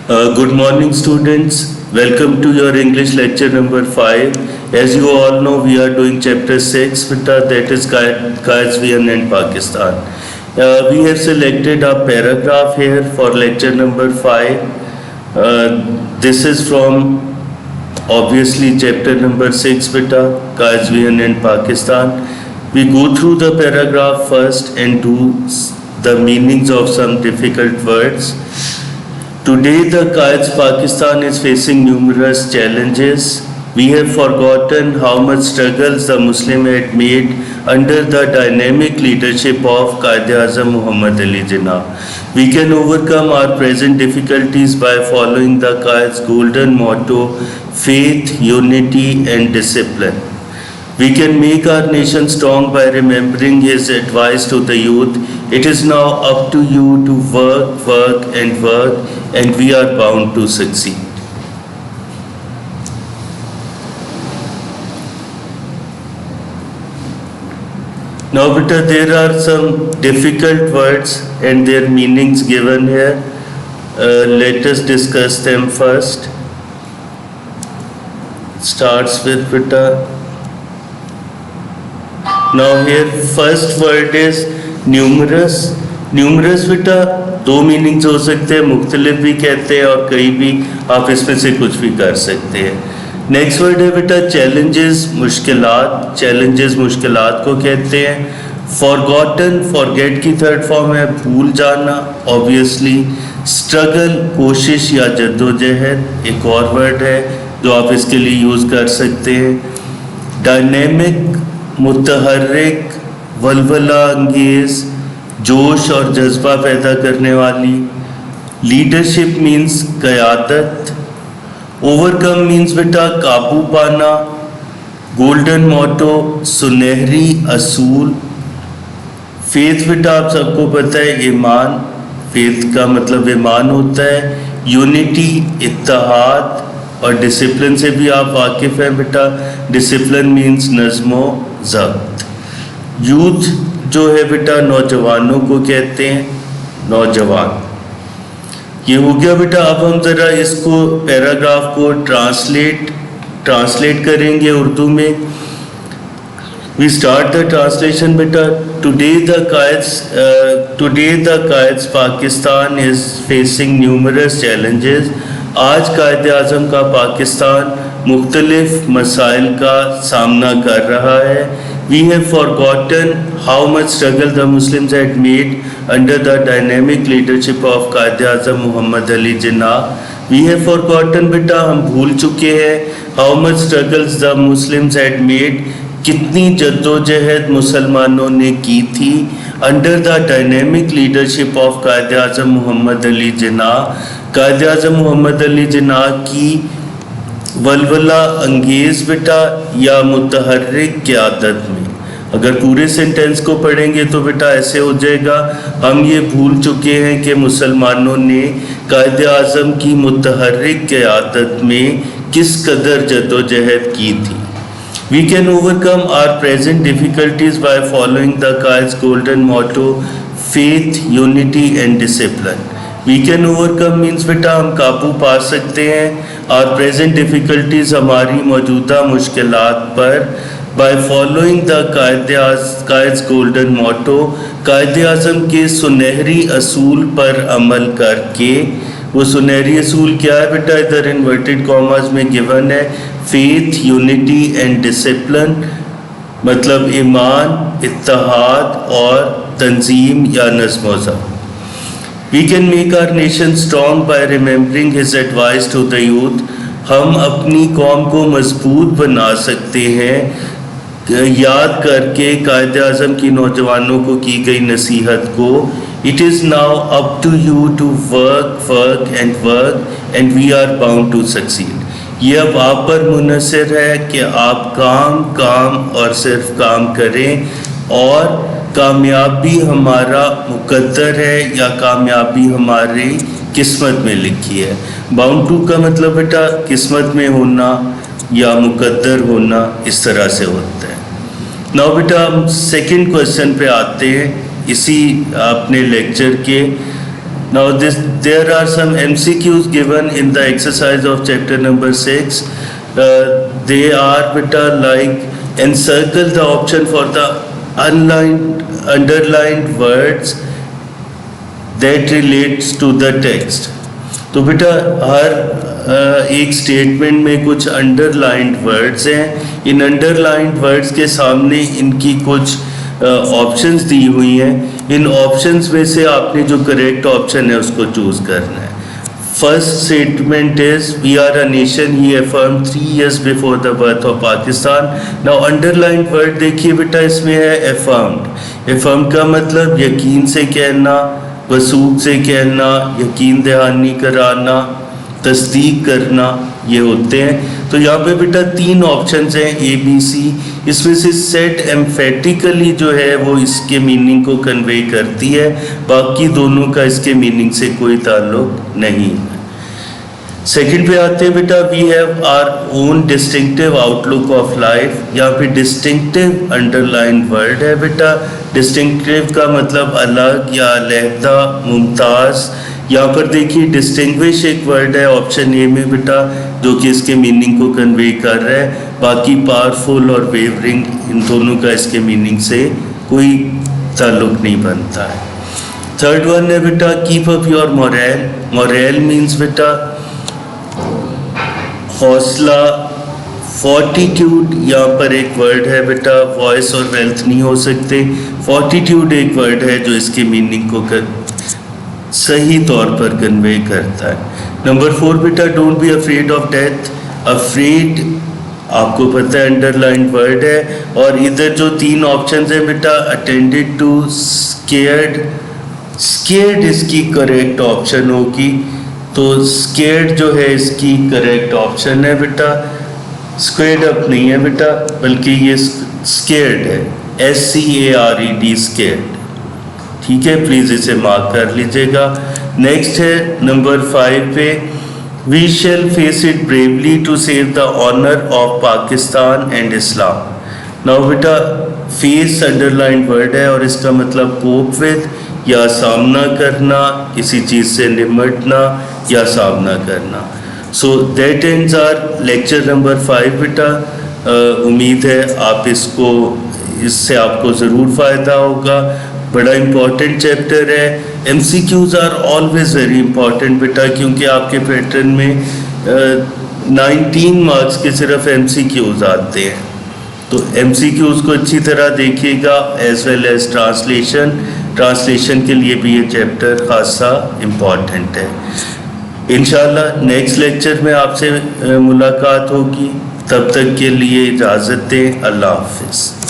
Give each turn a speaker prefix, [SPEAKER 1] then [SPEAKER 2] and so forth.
[SPEAKER 1] Good morning, students. Welcome to your English lecture number 5. As you all know, we are doing chapter 6, that is Qaetzvian and Pakistan. We have selected a paragraph here for lecture number 5. This is from obviously chapter number 6, Qaetzvian and Pakistan. We go through the paragraph first and do the meanings of some difficult words. Today, the Qaed's Pakistan is facing numerous challenges. We have forgotten how much struggles the Muslim had made under the dynamic leadership of Quaid-e-Azam Muhammad Ali Jinnah. We can overcome our present difficulties by following the Qaed's golden motto, faith, unity and discipline. We can make our nation strong by remembering his advice to the youth. It is now up to you to work, and we are bound to succeed. Now, beta, there are some difficult words and their meanings given here. Let us discuss them first. Starts with beta. Now here first word is numerous. Numerous बेटा दो meanings हो सकते हैं, मुख्तलिफ भी कहते हैं और कई भी, आप इसमें से कुछ भी कर सकते हैं. नेक्स्ट वर्ड है बेटा चैलेंजेस, मुश्किलात. चैलेंजेस मुश्किलात को कहते हैं. फॉरगॉटन, फॉरगेट की थर्ड फॉर्म है भूल जाना. ऑब्वियसली स्ट्रगल, कोशिश या जद्दोजहद एक और वर्ड है जो आप इसके लिए यूज़ कर सकते हैं. डायनेमिक, मुतहर्रिक, वलवला अंगेज, जोश और जज्बा पैदा करने वाली. लीडरशिप मीन्स क़यादत. ओवरकम मीन्स बेटा काबू पाना. गोल्डन मोटो सुनहरी असूल. फेथ बेटा आप सबको पता है ईमान, फेथ का मतलब ईमान होता है. यूनिटी इत्तेहाद और डिसिप्लिन से भी आप वाकिफ़ हैं बेटा. डिसिप्लिन मीन्स नज़्मो ज़ब्त. यूथ जो है बेटा नौजवानों को कहते हैं, नौजवान. ये हो गया बेटा. अब हम ज़रा इसको पैराग्राफ को ट्रांसलेट करेंगे उर्दू में. वी स्टार्ट द ट्रांसलेशन बेटा. Today the Quaid's Pakistan is facing numerous challenges. आज कायद-ए-आज़म का पाकिस्तान मुख्तलिफ मसाइल का सामना कर रहा है. We have forgotten how much struggle the Muslims had made under the dynamic leadership of Quaid-e-Azam Muhammad Ali Jinnah. We have forgotten बेटा हम भूल चुके हैं how much struggles the Muslims had made, कितनी जद्दोजहद मुसलमानों ने की थी under the dynamic leadership of Quaid-e-Azam Muhammad Ali Jinnah. Quaid-e-Azam Muhammad Ali Jinnah की वलवला अंगेज़ बेटा या मुतहर्रिक क़यादत में. अगर पूरे सेंटेंस को पढ़ेंगे तो बेटा ऐसे हो जाएगा, हम ये भूल चुके हैं कि मुसलमानों ने कायद-ए-आज़म की मुतहर्रिक क़यादत में किस कदर जद्दोजहद की थी. We can overcome our present difficulties by following the Qaed's golden motto, faith, unity and discipline. We can overcome means बेटा हम काबू पा सकते हैं और प्रेजेंट डिफ़िकल्टीज़ हमारी मौजूदा मुश्किलात पर by following the Quaid golden motto, Quaid-e-Azam के सुनहरी असूल पर अमल करके. वो सुनहरी असूल क्या है बेटा, इधर इन्वर्टेड कॉमास में गिवन है. फेथ, यूनिटी एंड डिसिप्लिन मतलब ईमान, इत्तेहाद और तंजीम या नज़्म-ओ-ज़ब्त. We can make our nation strong by remembering his advice to the youth. हम अपनी कौम को मजबूत बना सकते हैं याद करके कायद-ए-आज़म की नौजवानों को की गई नसीहत को. It is now up to you to work and we are bound to succeed. ये अब आप पर मुनहसर है कि आप काम और सिर्फ काम करें और कामयाबी हमारा मुकद्दर है या कामयाबी हमारी किस्मत में लिखी है. बाउंड टू का मतलब बेटा किस्मत में होना या मुकद्दर होना, इस तरह से होता है. नाउ बेटा हम सेकंड क्वेश्चन पे आते हैं इसी अपने लेक्चर के. Now there are some MCQs given in the exercise of chapter number 6. They are beta like encircle the option for the underlined words that relates to the text. तो बेटा हर एक statement में कुछ अंडरलाइंड वर्ड्स हैं. इन underlined words के सामने इनकी कुछ ऑप्शंस दी हुई हैं. इन ऑप्शंस में से आपने जो करेक्ट ऑप्शन है उसको चूज करना है. First statement is we are a nation he affirm 3 years before the birth of Pakistan. Now underlined word देखिए बेटा, इसमें है अफर्म्ड. अफर्म का मतलब यकीन से कहना, वसूख से कहना, यकीन दहानी कराना, तस्दीक करना, ये होते हैं. तो यहाँ पे बेटा 3 ऑप्शंस हैं ABC. इसमें से सेट एम्फेटिकली जो है वो इसके मीनिंग को कन्वे करती है, बाकी दोनों का इसके मीनिंग से कोई ताल्लुक नहीं. सेकंड पे आते हैं बेटा, we have our own distinctive outlook of life. यहाँ पे डिस्टिंक्टिव अंडरलाइन वर्ड है बेटा. डिस्टिंक्टिव का मतलब अलग या अलहदा, मुमताज़. यहाँ पर देखिए डिस्टिंग्विश एक वर्ड है ऑप्शन ए में बेटा, जो कि इसके मीनिंग को कन्वे कर रहा है. बाकी पावरफुल और वेवरिंग, इन दोनों का इसके मीनिंग से कोई ताल्लुक नहीं बनता है. थर्ड वन है बेटा keep up your moral. Moral means बेटा हौसला, फोर्टिट्यूड. यहाँ पर एक वर्ड है बेटा, वॉइस और वेल्थ नहीं हो सकते. फोर्टिट्यूड एक वर्ड है जो इसके मीनिंग को सही तौर पर कन्वे करता है. नंबर 4 बेटा don't be afraid of death. Afraid आपको पता है अंडरलाइन वर्ड है. और इधर जो 3 ऑप्शंस हैं बेटा, अटेंडेड टू, स्केयर्ड. स्केयर्ड इसकी करेक्ट ऑप्शन होगी. तो स्केयर्ड जो है इसकी करेक्ट ऑप्शन है बेटा. स्क्वेयर्ड अप नहीं है बेटा, बल्कि ये स्केयर्ड है, SCARED, स्केयर्ड. ठीक है, प्लीज़ इसे मार्क कर लीजिएगा. नेक्स्ट है नंबर 5 पे, we shall face it bravely to save the honour of Pakistan and Islam. Now बेटा फेस अंडरलाइन वर्ड है और इसका मतलब कोप विद, या सामना करना, किसी चीज़ से निमटना या सामना करना. So that ends our lecture number 5 बेटा. उम्मीद है आप इससे आपको ज़रूर फ़ायदा होगा. बड़ा इम्पॉर्टेंट चैप्टर है. MCQs are always very important बेटा, क्योंकि आपके पैटर्न में 19 मार्क्स के सिर्फ MCQs आते हैं. तो MCQs को अच्छी तरह देखिएगा, एज वेल एज ट्रांसलेशन के लिए भी ये चैप्टर खासा इम्पॉर्टेंट है. इंशाल्लाह नेक्स्ट लेक्चर में आपसे मुलाकात होगी. तब तक के लिए इजाज़त दें. अल्लाह हाफिज़.